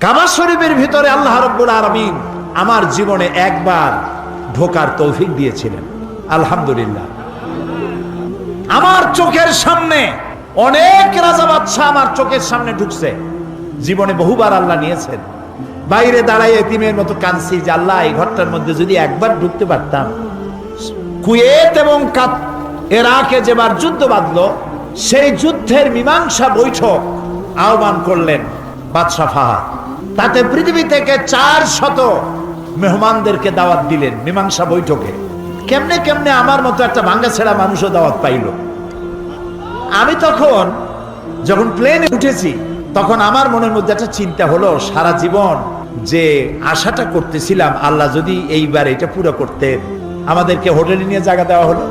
কাবা শরীফের ভিতরে আল্লাহ রাব্বুল আলামিন আমার জীবনে একবার ঢোকার তৌফিক দিয়েছিলেন, আলহামদুলিল্লাহ। আমার চোখের সামনে অনেক রাজা বাদশাহ আমার চোখের সামনে ঢুকছে, জীবনে বহুবার আল্লাহ নিয়েছেন। বাইরে দাঁড়ায় এতিমের মতো কাঁদছি যে আল্লাহ এই ঘরটার মধ্যে যদি একবার ঢুকতে পারতাম। কুয়েত এবং ইরাকে যেবার যুদ্ধ বাঁধলো, সেই যুদ্ধের মীমাংসা বৈঠক আহ্বান করলেন বাদশাহ ফাহাদ। তাতে পৃথিবী থেকে 400 মেহমানদেরকে দাওয়াত দিলেন মীমাংসা বৈঠকে। কেমনে কেমনে আমার মতো একটা ভাঙ্গা ছেঁড়া মানুষও দাওয়াত পাইল। আমি তখন যখন প্লেনে উঠেছি, তখন আমার মনের মধ্যে একটা চিন্তা হলো, সারা জীবন যে আশাটা করতেছিলাম আল্লাহ যদি এইবার এটা পুরো করতেন। আমাদেরকে হোটেলে নিয়ে জায়গা দেওয়া হলো।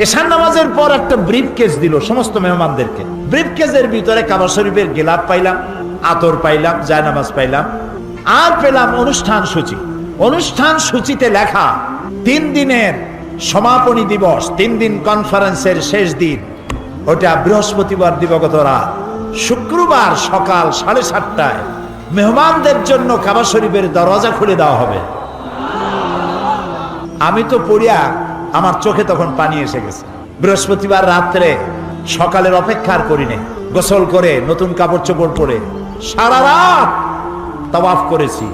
এশার নামাজের পর একটা ব্রিফ কেস দিল সমস্ত মেহমানদেরকে। ব্রিফ কেসের ভিতরে কাবা শরীফের গিলাফ পাইলাম, আতর পাইলাম, জায়নামাজ পাইলাম, আর পেলাম অনুষ্ঠান সূচি। অনুষ্ঠান সূচিতে লেখা 3 দিনের সমাপনী দিবস, 3 দিন কনফারেন্সের শেষ দিন, ওটা বৃহস্পতিবার দিবাগত রাত। শুক্রবার সকাল 7:30টায় মেহমানদের জন্য কাবা শরীফের দরজা খুলে দেওয়া হবে। আমি তো পড়িয়া আমার চোখে তখন পানি এসে গেছে। বৃহস্পতিবার রাত্রে সকালের অপেক্ষা আর করি নাই, গোসল করে নতুন কাপড় চোপড় পরে সারা রাত তাওয়াফ করেছি,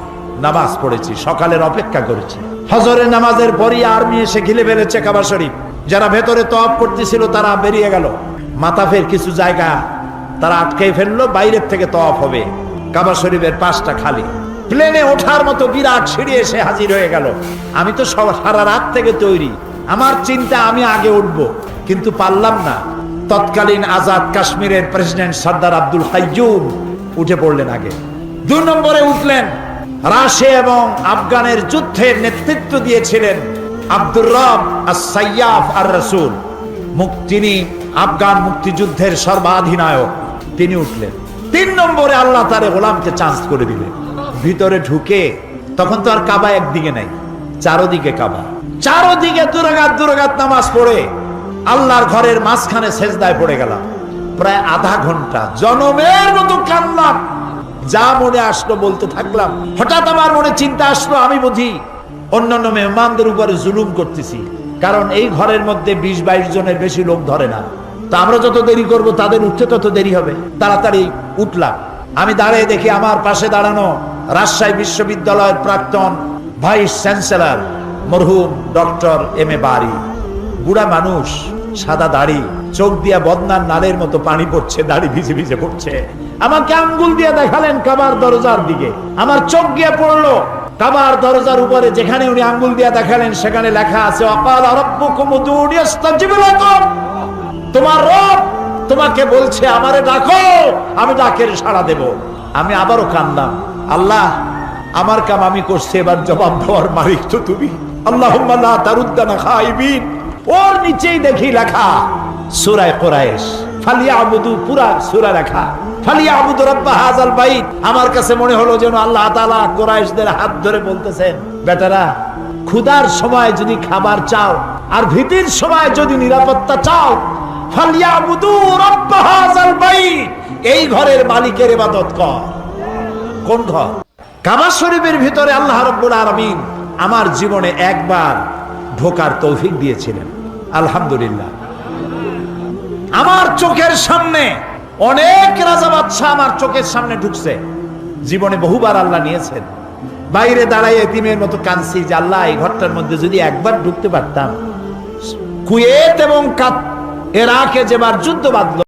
নামাজ পড়েছি, সকালের অপেক্ষা করেছি। ফজরের নামাজের পরই আর্মি এসে ঘিরে ফেলেছে কাবা শরীফ। যারা ভেতরে তাওয়াফ করতেছিল তারা বেরিয়ে গেল। মাতাফের কিছু জায়গা তারা আটকে ফেললো, বাইরের থেকে তাওয়াফ হবে। কাবা শরীফের পাশটা খালি। প্লেনে ওঠার মতো বিরাট সিঁড়ি এসে হাজির হয়ে গেল। আমি তো সারা রাত থেকে তৈরি, আমার চিন্তা আমি আগে উঠবো, কিন্তু পারলাম না। তৎকালীন আজাদ কাশ্মীরের প্রেসিডেন্ট সর্দার আব্দুল কাইয়ুম উঠে পড়লেন আগে। 2 নম্বরে উঠলেন রাশিয়া এবং আফগানের যুদ্ধের নেতৃত্ব দিয়েছিলেন আব্দুর রব আস-সাইয়াফ আর-রাসূল। তিনি আফগান মুক্তিযুদ্ধের সর্বাধিনায়ক, তিনি উঠলেন। 3 নম্বরে আল্লাহ তার গোলামকে চান্স করে দিলেন। ভিতরে ঢুকে তখন তো আর কাবা একদিকে নাই, চারদিকে কাবা। চারদিকে দুরাকাত নামাজ পড়ে আল্লাহর ঘরের মাঝখানে সেজদায় পড়ে গেলাম। প্রায় আধা ঘন্টা জনমের মতো কান্নাম, যা মনে আসলো বলতে থাকলাম। হঠাৎ আমার মনে চিন্তা আসলো, আমি বুঝি অন্যান্য মেহমানদের উপরে জুলুম করতেছি, কারণ এই ঘরের মধ্যে 20-22 জনের বেশি লোক ধরে না। তো আমরা যত দেরি করব তাদের উঠতে তত দেরি হবে। তাড়াতাড়ি উঠলাম। আমি দাঁড়িয়ে দেখি আমার পাশে দাঁড়ানো রাজশাহী বিশ্ববিদ্যালয়ের প্রাক্তন ভাইস চ্যান্সেলর মরহুম ডক্টর এম এ বারী। বুড়া মানুষ, সাদা দাড়ি, চোখ দিয়া বদনার নালের মতো পানি পড়ছে, দাড়ি ভিজে ভিজে পড়ছে। আমাকে আঙ্গুল দিয়ে দেখালেন কাবার দরজার দিকে। আমার চোখ গিয়ে পড়লো কাবার দরজার উপরে, যেখানে উনি আঙ্গুল দিয়ে দেখালেন সেখানে লেখা আছে ওয়াকালা রাব্বুকুম উদউনি আস্তাজিব লাকুম। তোমার রব তোমাকে বলছে আমারে ডাকো, আমি ডাকের সাড়া দেব। আমি আবারও কাঁদলাম, আল্লাহ আমার কাম আমি করছি, এবার জবাব দেওয়ার মালিক তো তুমি। আল্লাহুম্মা লা তারুদ্দানা খাইবিন। ওর নিচেই দেখি লেখা সূরা কুরাইশ, ফালিয়াবুদু, পুরা সূরা লেখা ফালিয়াবুদু রাব্ব হাযাল বাইত। আমার কাছে মনে হলো যেন আল্লাহ তাআলা কুরাইশদের হাত ধরে বলতেছেন, বেটারা ক্ষুধার সময় যদি খাবার চাও আর ভীতির সময় যদি নিরাপত্তা চাও, ফালিয়াবুদু রাব্ব হাযাল বাইত, এই ঘরের মালিকের ইবাদত কর। কোন ঘর? কাবা শরীফের ভিতরে আল্লাহ রাব্বুল আলামিন আমার জীবনে একবার ঢোকার তৌফিক দিয়েছিলেন, আলহামদুলিল্লাহ। আমার চোখের সামনে অনেক রাজা বাদশাহ আমার চোখের সামনে ঢুকছে, জীবনে বহুবার আল্লাহ নিয়েছেন। বাইরে দাঁড়ায় এতিমের মতো কাঁদছি যে আল্লাহ এই ঘরটার মধ্যে যদি একবার ঢুকতে পারতাম। কুয়েত এবং ইরাকে যেবার যুদ্ধ বাঁধলো,